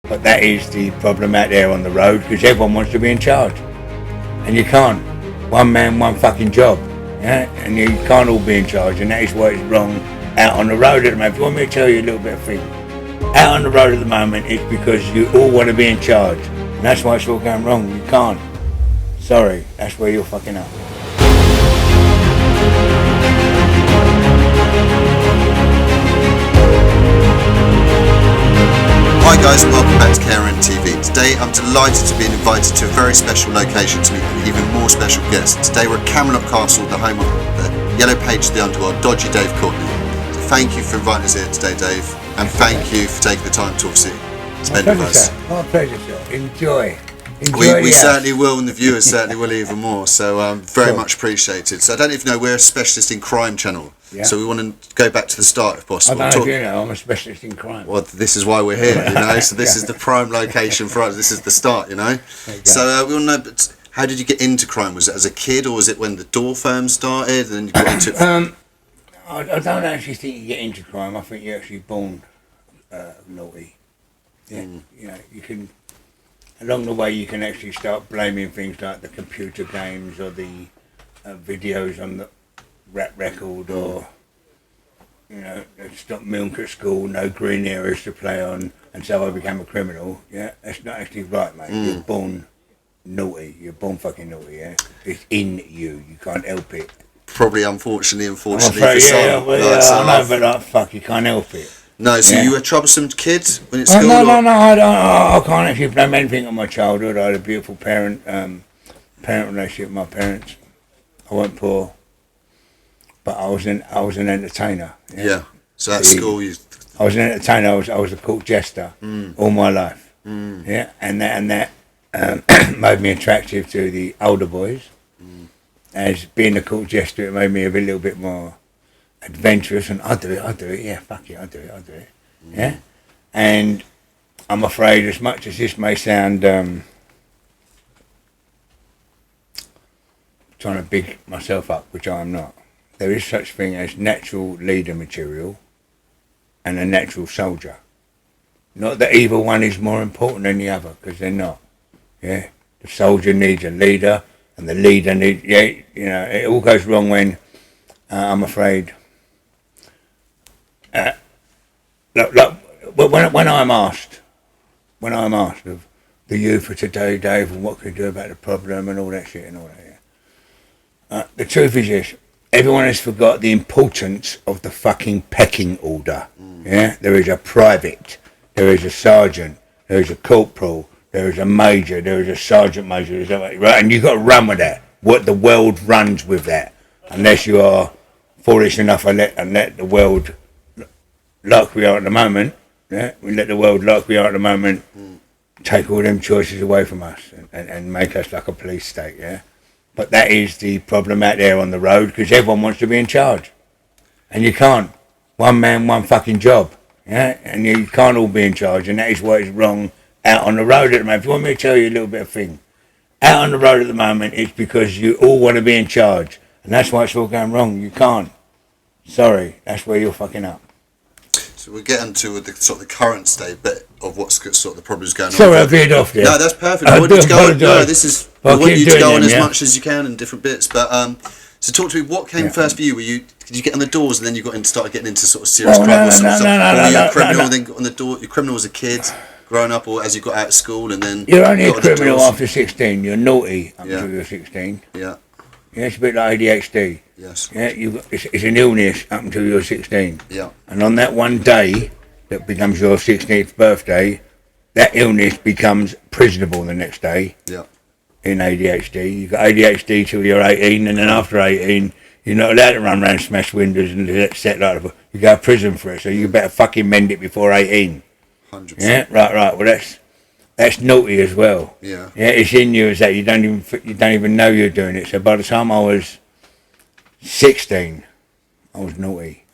But that is the problem out there on the road, because everyone wants to be in charge. And you can't. One man, one fucking job. Yeah? And you can't all be in charge, and that is what is wrong out on the road at the moment. If you want me to tell you a little bit of thing, out on the road at the moment, it's because you all want to be in charge. And that's why it's all going wrong. You can't. Sorry, that's where you're fucking up. Hi guys, and welcome back to realnotguiltytv. Today I'm delighted to be invited to a very special location to meet an even more special guest. Today we're at Camelot Castle, the home of the Yellow Page of the Underworld, Dodgy Dave Courtney. So thank you for inviting us here today, Dave, and thank you for taking the time to obviously spend with us. My pleasure, sir. Enjoy. We certainly will, and the viewers certainly will even more, so very much appreciated. So I don't even know, we're a specialist in crime channel, so we want to go back to the start if possible. I don't know if you know, I'm a specialist in crime. Well, this is why we're here, you know, so this is the prime location for us, this is the start, you know. So we want to know, but how did you get into crime? Was it as a kid, or was it when the door firm started, and then you got into it? I don't actually think you get into crime, I think you're actually born naughty. Yeah, you know, you can... Along the way, you can actually start blaming things like the computer games or the videos on the rap record, or, you know, stop milk at school, no green areas to play on, and so I became a criminal. Yeah, that's not actually right, mate. You're born naughty. You're born fucking naughty. Yeah, it's in you. You can't help it. Probably, unfortunately for I some. know, but like, fuck, you can't help it. No, so you were a troublesome kid when it's school? No, I can't actually blame anything on my childhood. I had a beautiful parent relationship with my parents. I wasn't poor, but I was an entertainer. Yeah. So at school, I was an entertainer. I was a court jester all my life. Yeah, and that made me attractive to the older boys. As being a court jester, it made me a little bit more adventurous, and I'll do it, yeah, fuck it, I'll do it, yeah. And I'm afraid, as much as this may sound trying to big myself up, which I am not, there is such thing as natural leader material and a natural soldier. Not that either one is more important than the other, because they're not. Yeah, the soldier needs a leader, and the leader needs, you know, it all goes wrong when I'm afraid. When I'm asked of the youth of today, Dave, and what can you do about the problem and all that shit and all that, the truth is this: everyone has forgot the importance of the fucking pecking order. Yeah, there is a private, there is a sergeant, there is a corporal, there is a major, there is a sergeant major, right? And you've got to run with that. What the world runs with that, unless you are foolish enough and let the world, like we are at the moment, yeah, we let the world like we are at the moment take all them choices away from us and make us like a police state, yeah. But that is the problem out there on the road, because everyone wants to be in charge, and you can't. One man, one fucking job, yeah, and you can't all be in charge, and that is what is wrong out on the road at the moment. If you want me to tell you a little bit of thing, out on the road at the moment, it's because you all want to be in charge, and that's why it's all going wrong. You can't. Sorry, that's where you're fucking up. So we'll get into the sort of the current state bit of what's sort of the problems going on. Sorry, I veered off there. No, that's perfect. I want you to go on. No, this is. I want you to go on as much as you can in different bits. But so talk to me. What came first for you? Did you get on the doors and then you started getting into sort of serious crime? No, or something? no, were you a criminal then got on the door? You're criminal as a kid, growing up, or as you got out of school and then. You're only a criminal after 16. You're naughty until you're 16. Yeah. Yeah, it's a bit like ADHD. Yes. Yeah, it's an illness up until you're 16. Yeah. And on that one day that becomes your 16th birthday, that illness becomes prisonable the next day. Yeah. In ADHD, you got ADHD till you're 18, and then after 18, you're not allowed to run around, smash windows, and set like that. You go to prison for it, so you better fucking mend it before 18. 100%. Yeah, right. Well, that's naughty as well. Yeah. Yeah, it's in you as that you don't even know you're doing it. So by the time I was 16, I was naughty.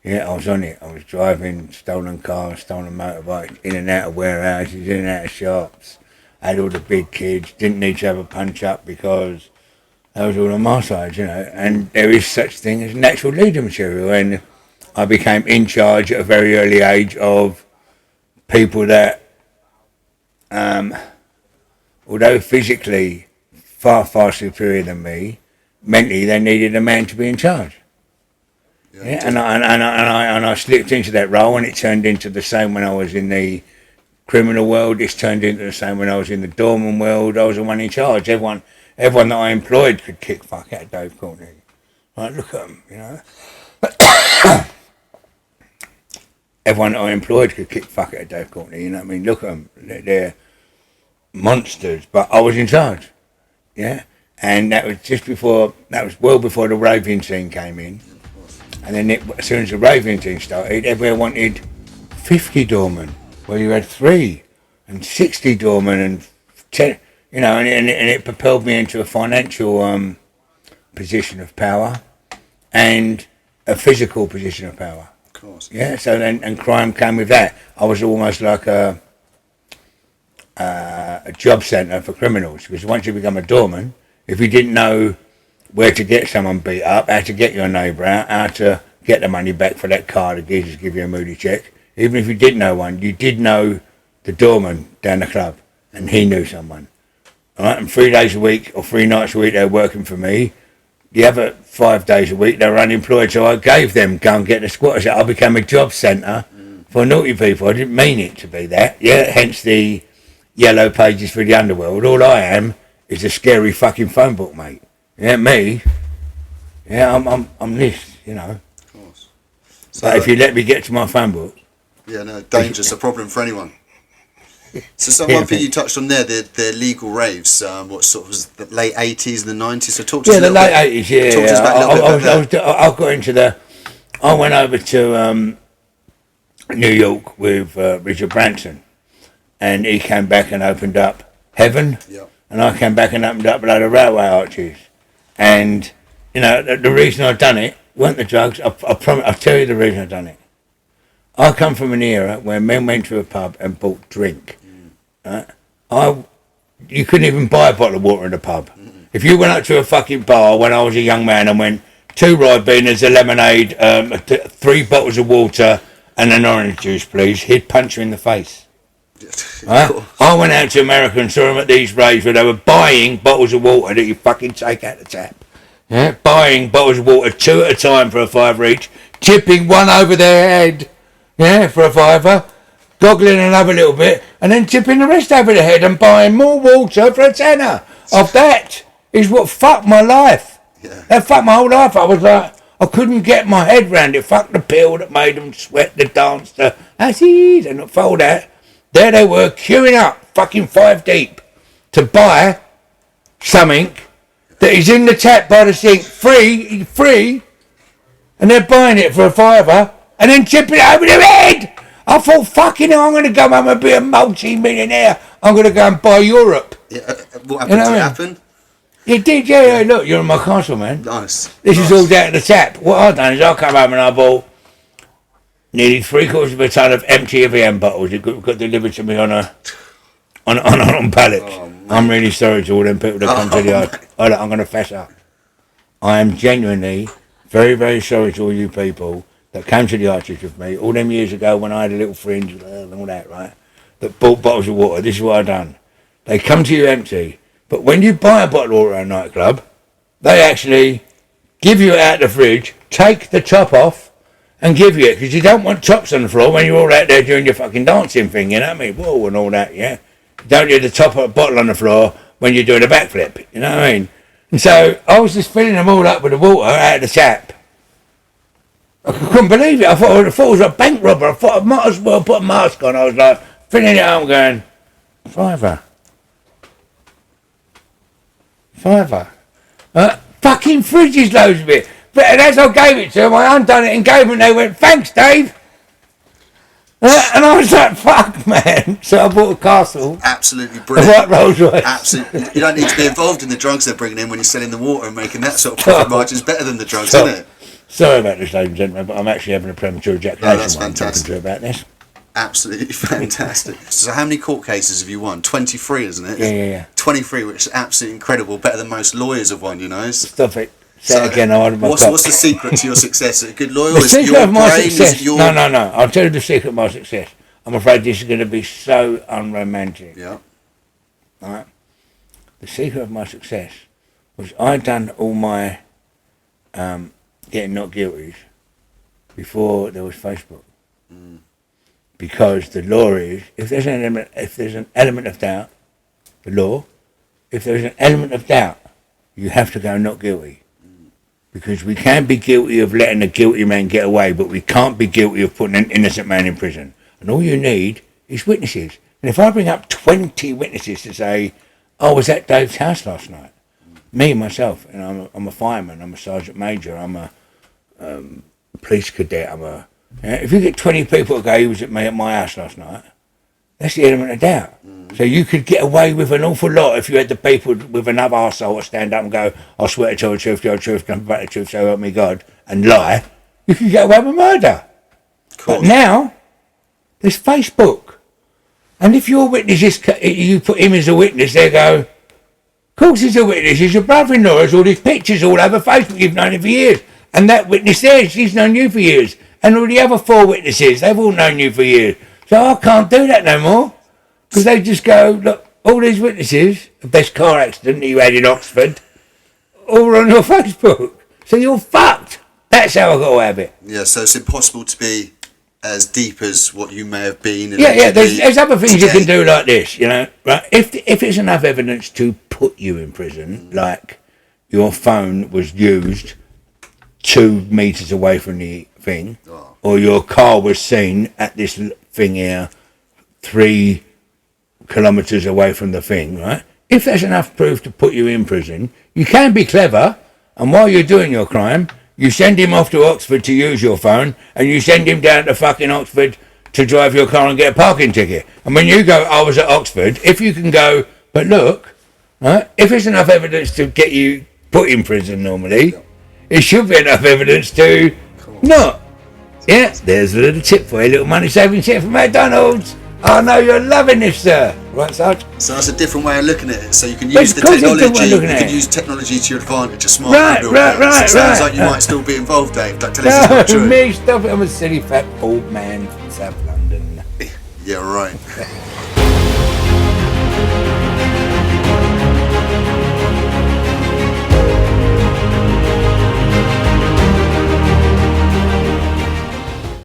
Yeah, I was on it. I was driving stolen cars, stolen motorbikes, in and out of warehouses, in and out of shops. I had all the big kids, didn't need to have a punch up because that was all on my side, you know. And there is such thing as natural leader material, and I became in charge at a very early age of people that although physically far, far superior than me, mentally they needed a man to be in charge. Yeah, and I slipped into that role, and it turned into the same when I was in the criminal world. It's turned into the same when I was in the Doormen world. I was the one in charge. Everyone that I employed could kick fuck out of Dave Courtney. Right, look at them, you know. Everyone that I employed could kick fuck out of Dave Courtney. You know what I mean? Look at them. They're monsters. But I was in charge. Yeah, and that was well before the raving scene came in. And then as soon as the raving scene started, everyone wanted 50 doormen, where you had 3 and 60 doormen and 10, you know, and it propelled me into a financial position of power and a physical position of power. Of course. Yeah, so then, and crime came with that. I was almost like a job centre for criminals, because once you become a doorman, if you didn't know where to get someone beat up, how to get your neighbour out, how to get the money back for that car the geezers give you a moody check, even if you didn't know one, you did know the doorman down the club, and he knew someone. All right, and 3 days a week or 3 nights a week they were working for me. The other 5 days a week they were unemployed, so I gave them go and get the squatters out. I became a job centre for naughty people. I didn't mean it to be that. Yeah, hence the yellow pages for the underworld. All I am is a scary fucking phone book, mate. Yeah, me. Yeah, I'm this, you know. Of course. So, but if you let me get to my phone book. Yeah, no, dangerous, a problem for anyone. So one thing you touched on there, the legal raves, what sort of was the late 80s and the 90s, so talk to us a little bit. Yeah, the late 80s, yeah. Talk to us about a little bit about I got into I went over to New York with Richard Branson, and he came back and opened up Heaven, and I came back and opened up a load of railway arches. And, you know, the reason I'd done it weren't the drugs. I promise, I'll tell you the reason I'd done it. I come from an era where men went to a pub and bought drink. You couldn't even buy a bottle of water in a pub. If you went up to a fucking bar when I was a young man and went, 2 Ribbeners, a lemonade, 3 bottles of water and an orange juice, please, he'd punch you in the face. I went out to America and saw them at these raves where they were buying bottles of water that you fucking take out the tap. Yeah, buying bottles of water 2 at a time for a £5 each, tipping one over their head, yeah, for a £5, goggling another little bit, and then tipping the rest over the head and buying more water for a £10. Of that is what fucked my life. Yeah. That fucked my whole life. I was like, I couldn't get my head round it. Fuck the pill that made them sweat, the dance, that's easy. And for all that, there they were queuing up, fucking 5 deep, to buy something that is in the tap by the sink, free, and they're buying it for a £5 and then tipping it over their head. I thought, fucking hell, I'm going to go home and be a multi-millionaire. I'm going to go and buy Europe. Yeah, what happened? Did it happen? It did, yeah. Look, you're in my castle, man. Nice. This is all down to the tap. What I've done is I come home and I bought nearly 3/4 of a ton of empty EVM bottles. It got delivered to me on pallets. Oh, I'm really sorry to all them people that come to the yard. I'm going to fess up. I am genuinely very, very sorry to all you people that came to the arches with me all them years ago when I had a little fringe and all that, right? That bought bottles of water. This is what I've done. They come to you empty, but when you buy a bottle of water at a nightclub, they actually give you it out of the fridge, take the top off, and give you it, because you don't want tops on the floor when you're all out there doing your fucking dancing thing, you know what I mean? Whoa, and all that, yeah? You don't need the top of a bottle on the floor when you're doing a backflip, you know what I mean? And so I was just filling them all up with the water out of the tap. I couldn't believe it. I thought it was a bank robber. I thought I might as well put a mask on. I was like, filling it up, going, £5. Fucking fridges loads of it. But as I gave it to them, I undone it and gave them, and they went, thanks, Dave. And I was like, fuck, man. So I bought a castle. Absolutely brilliant. A white Rolls Royce. Absolutely. You don't need to be involved in the drugs they're bringing in when you're selling the water and making that sort of profit margins better than the drugs, isn't it? Sorry about this, ladies and gentlemen, but I'm actually having a premature ejaculation. Oh, that's fantastic. Talking to you about this. Absolutely fantastic. So how many court cases have you won? 23, isn't it? Yeah. 23, which is absolutely incredible. Better than most lawyers have won, you know. Stop it. Say it again. What's the secret to your success? A good lawyer? The Is it secret your of my brain? success. Is it your... No. I'll tell you the secret of my success. I'm afraid this is going to be so unromantic. Yeah. Right? The secret of my success was I'd done all my getting not guilties before there was Facebook. Because the law is, if there's an element of doubt, the law, if there's an element of doubt, you have to go not guilty. Because we can be guilty of letting a guilty man get away, but we can't be guilty of putting an innocent man in prison. And all you need is witnesses. And if I bring up 20 witnesses to say, I was at Dave's house last night, me, myself, and I'm a fireman, I'm a sergeant major, I'm a police cadet, if you get 20 people to go, he was at my house last night, that's the element of doubt. So you could get away with an awful lot if you had the people with another arsehole to stand up and go, I swear to tell the truth, the whole truth, nothing but the truth, so help me God, and lie. You could get away with murder. But now, there's Facebook. And if your witness is, you put him as a witness, they go, of course he's a witness, he's your brother-in-law, there's all these pictures all over Facebook, you've known him for years. And that witness there, she's known you for years. And all the other 4 witnesses, they've all known you for years. So I can't do that no more. Because they just go, look, all these witnesses, the best car accident that you had in Oxford, all on your Facebook. So you're fucked. That's how I got to have it. Yeah, so it's impossible to be as deep as what you may have been. Yeah, there's other things you can do like this, you know. Right? If it's enough evidence to put you in prison, like your phone was used 2 meters away from the thing, or your car was seen at this thing here 3 kilometres away from the thing, right? If there's enough proof to put you in prison, you can be clever, and while you're doing your crime, you send him off to Oxford to use your phone, and you send him down to fucking Oxford to drive your car and get a parking ticket. And when you go, I was at Oxford, if you can go, but look, right, if there's enough evidence to get you put in prison normally, it should be enough evidence to not. Yeah, there's a little tip for you, a little money-saving tip from McDonald's. I know you're loving this, sir. Right, Sarge? So that's a different way of looking at it. So you can use the technology. You can use technology to your advantage. A smart right. It sounds like you might still be involved, Dave. Don't tell us it's not true. Me, stop it. I'm a silly fat old man from South London. Yeah, right.